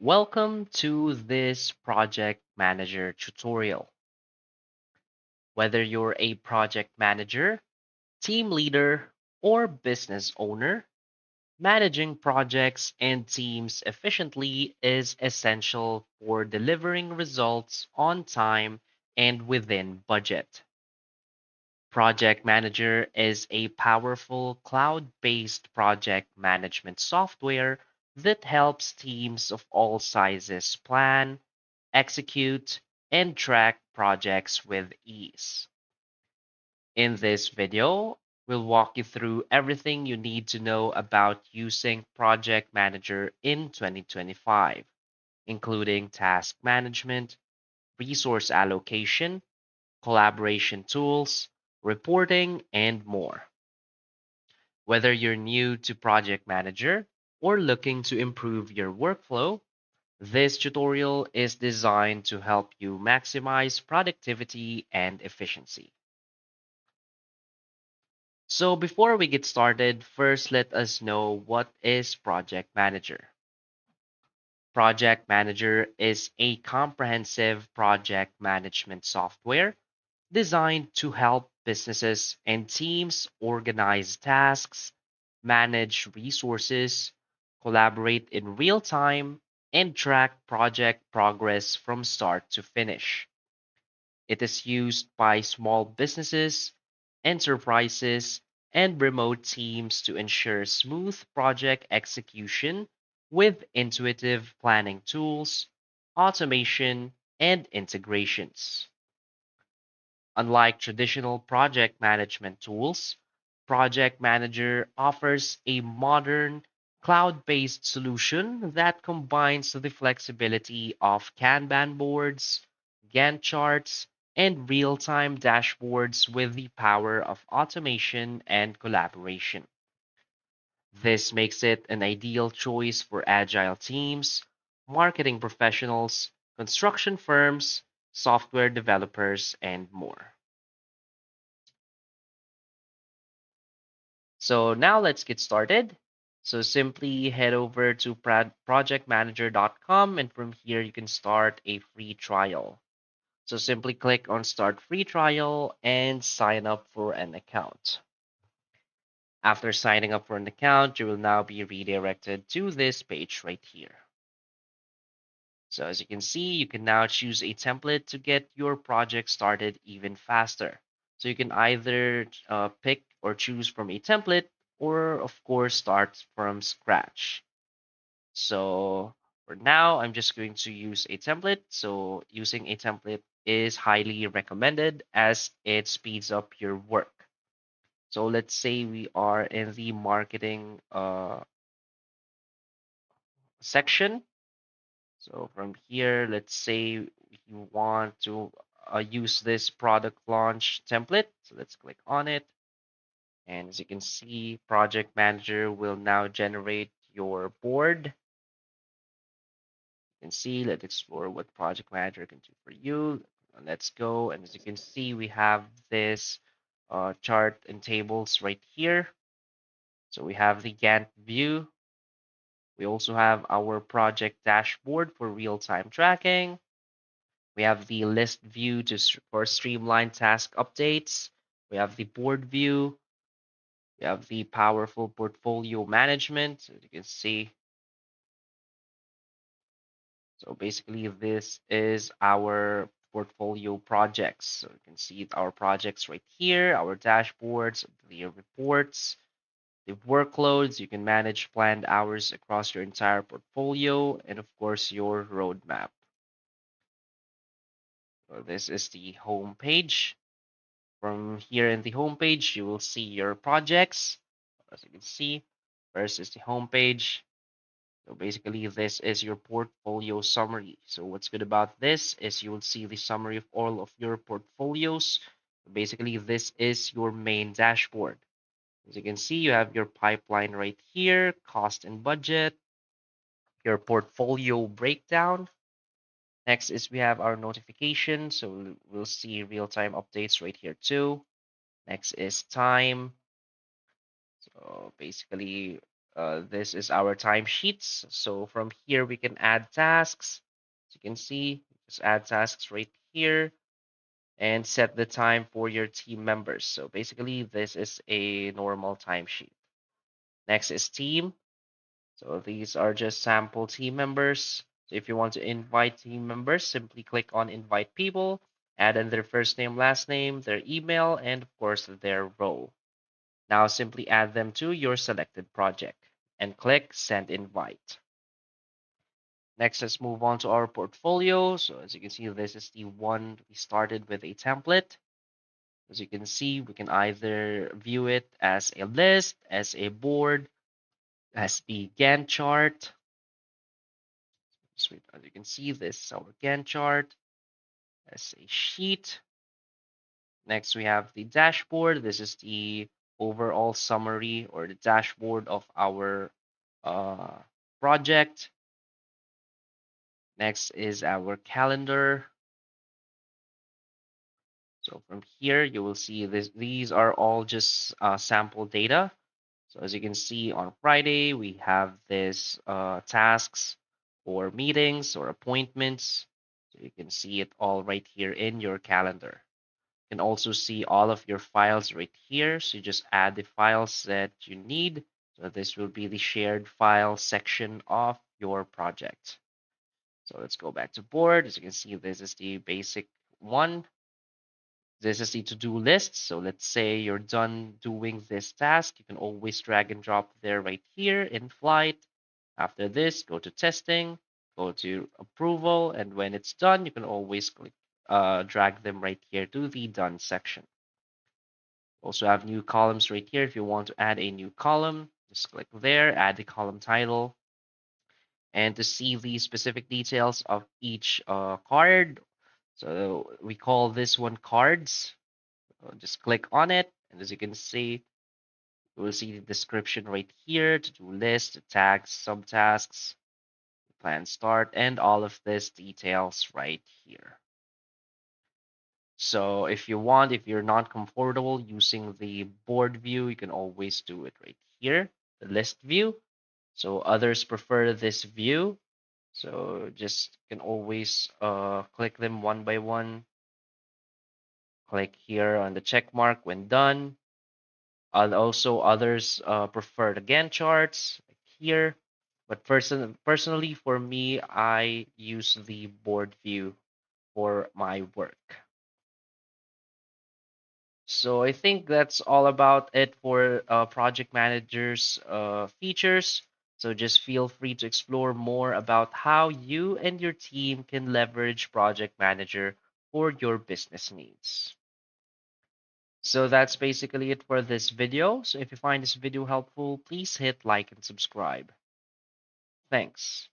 Welcome to this Project Manager tutorial. Whether you're a project manager, team leader, or business owner, managing projects and teams efficiently is essential for delivering results on time and within budget. Project Manager is a powerful cloud-based project management software that helps teams of all sizes plan, execute, and track projects with ease. In this video, we'll walk you through everything you need to know about using Project Manager in 2025, including task management, resource allocation, collaboration tools, reporting, and more. Whether you're new to Project Manager or looking to improve your workflow, this tutorial is designed to help you maximize productivity and efficiency. So before we get started, first let us know what is Project Manager. Project Manager is a comprehensive project management software designed to help businesses and teams organize tasks, manage resources, collaborate in real time, and track project progress from start to finish. It is used by small businesses, enterprises, and remote teams to ensure smooth project execution with intuitive planning tools, automation, and integrations. Unlike traditional project management tools, Project Manager offers a modern, cloud based solution that combines the flexibility of Kanban boards, Gantt charts, and real time dashboards with the power of automation and collaboration. This makes it an ideal choice for agile teams, marketing professionals, construction firms, software developers, and more. So now let's get started. So simply head over to projectmanager.com, and from here you can start a free trial. So simply click on start free trial and sign up for an account. After signing up for an account, you will now be redirected to this page right here. So as you can see, you can now choose a template to get your project started even faster. So you can either pick or choose from a template or of course start from scratch. So for now, I'm just going to use a template. So using a template is highly recommended as it speeds up your work. So let's say we are in the marketing section. So from here, let's say you want to use this product launch template. So let's click on it. And as you can see, Project Manager will now generate your board. You can see, let's explore what Project Manager can do for you. Let's go. And as you can see, we have this chart and tables right here. So we have the Gantt view. We also have our project dashboard for real-time tracking. We have the list view for streamlined task updates. We have the board view. We have the powerful portfolio management. As you can see, so basically this is our portfolio projects. So you can see our projects right here, our dashboards, the reports, the workloads. You can manage planned hours across your entire portfolio, and of course your roadmap. So this is the home page. From here in the home page, you will see your projects. As you can see, first is the home page. So basically, this is your portfolio summary. So what's good about this is you will see the summary of all of your portfolios. Basically, this is your main dashboard. As you can see, you have your pipeline right here, cost and budget, your portfolio breakdown. Next is we have our notification. So we'll see real-time updates right here too. Next is time. So basically, This is our timesheets. So from here, we can add tasks. As you can see, just add tasks right here and set the time for your team members. So basically, this is a normal timesheet. Next is team. So these are just sample team members. So if you want to invite team members, simply click on invite people, add in their first name, last name, their email, and of course their role. Now simply add them to your selected project and click send invite. Next, let's move on to our portfolio. So as you can see, this is the one we started with a template. As you can see, we can either view it as a list, as a board, as the Gantt chart. So as you can see, this is our Gantt chart as a sheet. Next, we have the dashboard. This is the overall summary or the dashboard of our uh, project. Next is our calendar. So from here, you will see this. These are all just sample data. So as you can see on Friday, we have this tasks or meetings or appointments. So you can see it all right here in your calendar. You can also see all of your files right here. So you just add the files that you need. So this will be the shared file section of your project. So let's go back to board. As you can see, this is the basic one. This is the to-do list. So let's say you're done doing this task. You can always drag and drop there right here in flight. After this, go to testing, go to approval, and when it's done, you can always click, drag them right here to the done section. Also have new columns right here. If you want to add a new column, just click there, add the column title, and to see the specific details of each card. So we call this one cards. Just click on it, and as you can see, you will see the description right here, to-do list, tags, subtasks, plan start, and all of this details right here. So if you want, if you're not comfortable using the board view, you can always do it right here, the list view. So others prefer this view. So just can always click them one by one. Click here on the check mark when done. And also others prefer the Gantt charts like here. But personally, for me, I use the board view for my work. So I think that's all about it for Project Manager's features. So just feel free to explore more about how you and your team can leverage Project Manager for your business needs. So that's basically it for this video. So if you find this video helpful, please hit like and subscribe. Thanks.